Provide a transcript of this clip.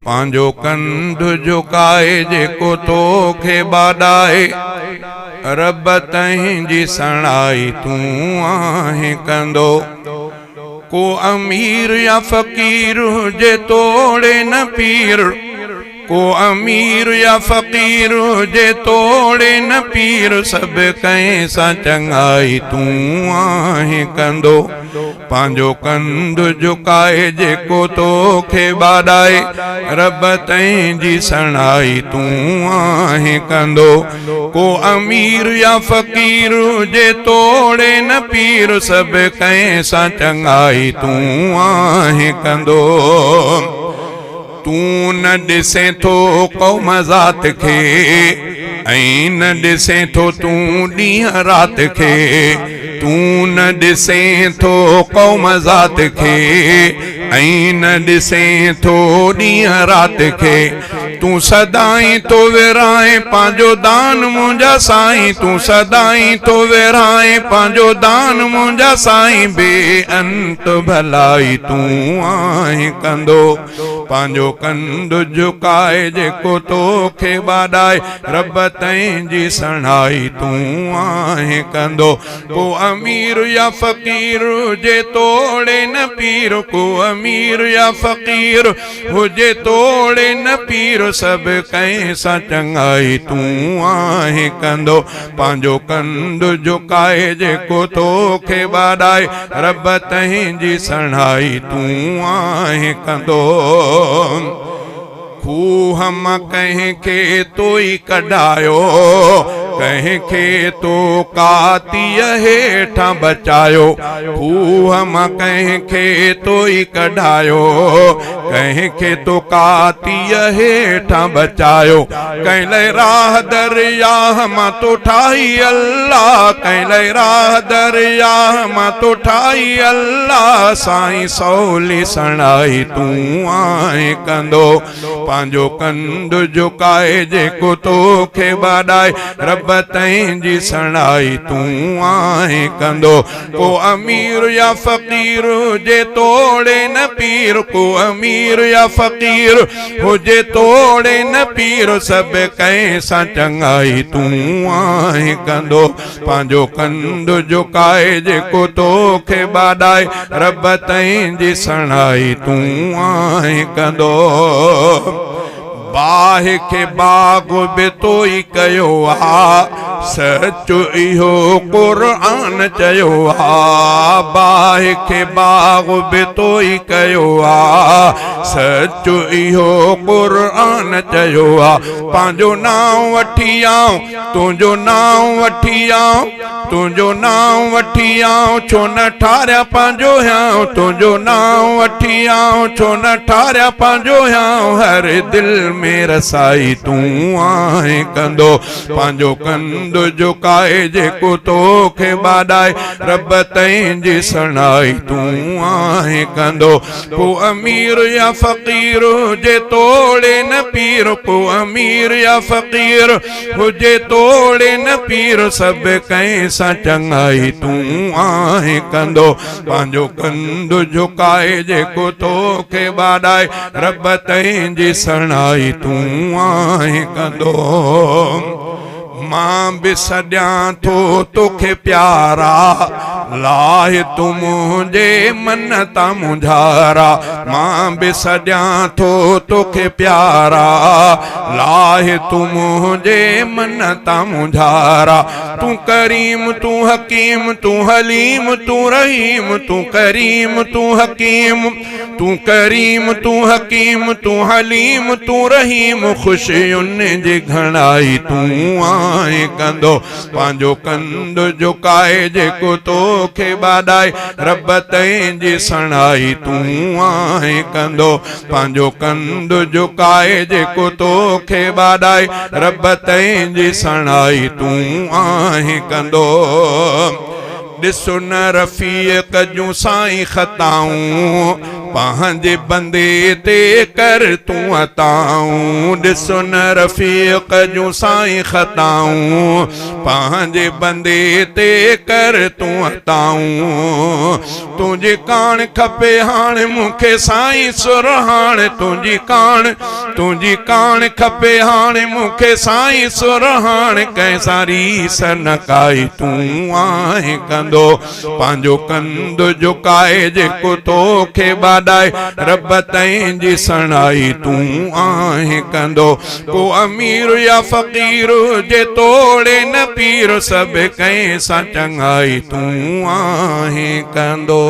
पांजो कंध झुकाए जेको तोखे बाडाए रब तंहिंजी सणाई तूं आहे कंदो। को अमीर या फकीर हुजे तोड़े न पीर, को अमीर या फकीर हुजे तोड़े न पीर, सब कंहिं सां चङाई तूं आहे कंदो। पांजो कंध झुकाए जेको तोखे बाडाए रब तंहिंजी सणाई तूं आहे कंदो। को अमीर या फकीर हुजे तोड़े न पीर, सब कंहिं सां चङाई तूं आहे कंदो। तूं न ॾिसे थो क़ौम ज़ात खे ऐं न ॾिसे थो तूं ॾींहं राति खे। तूं न ॾिसे थो क़ौम ज़ात खे ऐं न ॾिसे थो ॾींहं राति खे। तूं सदाई तो विराए पंहिंजो दान मुंहिंजा साईं, तूं सदाई तो विराए पंहिंजो दान मुंहिंजा साईं। बेअंत भलाई तूं आहे कंदो। पंहिंजो कंध झुकाए जेको तोखे बाडाए रब तंहिंजी सणाई तूं आहे कंदो। को अमीर या फकीर हुजे तोड़े न पीर, को अमीर या फकीर हुजे तोड़े न पीर, सब कंहिं सां चङाई तूं आहे कंदो। पंहिंजो कंध झुकाए जेको तोखे बाडाए रब तंहिंजी सणाई तूं आहे कंदो। खूह मां कंहिंखे तोई कढायो, कंहिंखे तो कातीअ हेठां बचायो। खूह मां कंहिंखे तोई कढायो, कंहिंखे तो कातीअ हेठां बचायो। कंहिं लाइ राह दरियाह मां तो ठाही अल्लाह, कंहिं लाइ राह दरियाह मां तो ठाही अल्लाह। साईं सवली सणाई तूं आहे कंदो। पंहिंजो कंध झुकाए जेको तोखे बाडाए रब तंहिंजी सणाई तूं आहे कंदो। को अमीर या फकीर हुजे तोड़े न पीर, को अमीर या फकीर हुजे तोड़े न पीर, सब कंहिं सां चङाई तूं आहे कंदो। पंहिंजो कंध झुकाए जेको तोखे बाडाए रब तंहिंजी सणाई तूं आहे कंदो। बाह खे बाग बि तोई कयो आ, सच इहो क़ुरान चयो आ। बाह खे बाग बि तोई कयो आ, सच इहो क़ुरान चयो आ। पंहिंजो नाम वठी आऊं, तुंहिंजो नाम वठी आऊं, तुंहिंजो नाम वठी आऊं, छो न ठारिया पंहिंजो हियां। तुंहिंजो नाम वठी आऊं, छो न ठारिया पंहिंजो हियां। हर दिल में रसाई तूं आहे कंदो। पंहिंजो कंध झुकाए जेको तोखे बाडाए रब तंहिंजी सणाई तूं आहे कंदो। को अमीर या फकीर हुजे तोड़े न पीर, को अमीर या फकीर हुजे तोड़े न पीर, सब कंहिं सां चङाई तूं आहे कंदो। पंहिंजो कंध झुकाए जेको तोखे बाडाए रब तंहिंजी सणाई तूं आहे कंदो। मां बि सॾियां थो तोखे प्यारा, लाहे तूं मुंहिंजे मन तां मुंझारा। मां बि सॾियां थो तोखे प्यारा, लाहे तूं मुंहिंजे मन तां मुंझारा। तूं करीम तूं हकीम तूं हलीम तूं रहीम, तूं करीम तूं हकीम, तूं करीम तूं हकीम तूं हलीम तूं रहीम। ख़ुशियुनि जी घणाई तूं आहे कंदो। पंहिंजो कंध झुकाए जेको तोखे बाडाए रब तंहिंजी सणाई तूं आहे कंदो। पंहिंजो कंध झुकाए जेको तोखे बाडाए रब तंहिंजी सणाई तूं आहे कंदो। ॾिसो न रफ़ीक़ जूं साईं ख़ताऊं, पंहिंजे बंदे ते कर तूं अताऊं। ॾिसो न रफ़ीक़ जूं साईं ख़ताऊं, पंहिंजे बंदे ते कर तूं अताऊं। तुंहिंजी कान खपे हाणे मूंखे साईं सुरहाण, तुंहिंजी कान तुंहिंजी कान खपे हाणे मूंखे साईं सुरहाण कंहिंसां रीस न काई तूं आहे कंदो पंहिंजो कंद झुकाए जेको तोखे बाॾाए रब तैं जी सणाई तूं आहे कंदो को अमीर या फ़कीर जे तोड़े न पीर सभु कंहिंसां चङाई तूं आहे कंदो।